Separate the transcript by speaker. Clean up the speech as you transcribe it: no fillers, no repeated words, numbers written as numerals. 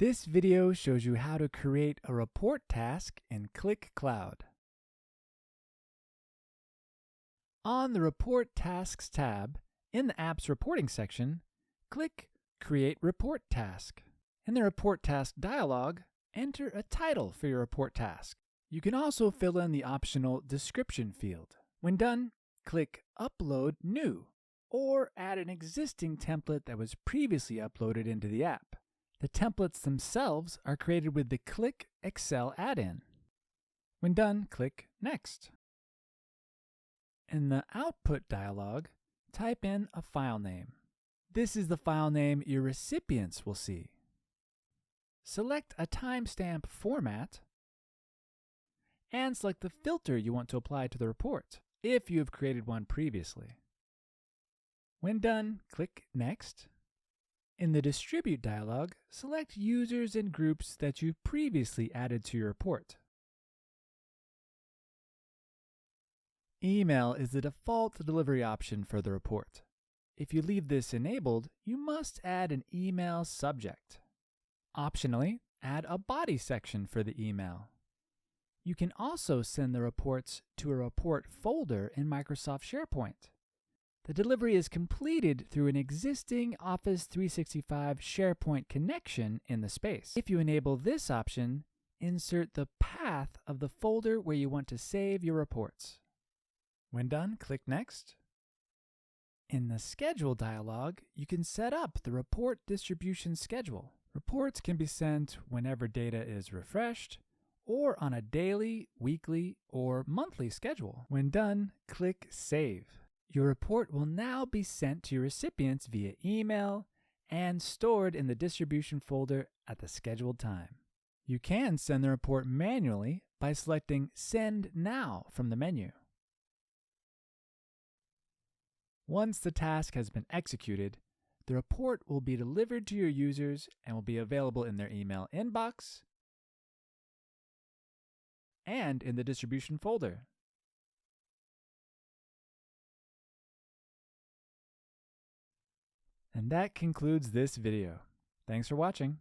Speaker 1: This video shows you how to create a report task in Qlik Cloud. On the Report Tasks tab, in the Apps Reporting section, click Create Report Task. In the Report Task dialog, enter a title for your report task. You can also fill in the optional description field. When done, click Upload New, or add an existing template that was previously uploaded into the app. The templates themselves are created with the Qlik Excel add-in. When done, click Next. In the Output dialog, type in a file name. This is the file name your recipients will see. Select a timestamp format and select the filter you want to apply to the report, if you have created one previously. When done, click Next. In the Distribute dialog, select users and groups that you previously added to your report. Email is the default delivery option for the report. If you leave this enabled, you must add an email subject. Optionally, add a body section for the email. You can also send the reports to a report folder in Microsoft SharePoint. The delivery is completed through an existing Office 365 SharePoint connection in the space. If you enable this option, insert the path of the folder where you want to save your reports. When done, click Next. In the Schedule dialog, you can set up the report distribution schedule. Reports can be sent whenever data is refreshed, or on a daily, weekly, or monthly schedule. When done, click Save. Your report will now be sent to your recipients via email and stored in the distribution folder at the scheduled time. You can send the report manually by selecting Send Now from the menu. Once the task has been executed, the report will be delivered to your users and will be available in their email inbox and in the distribution folder. And that concludes this video. Thanks for watching.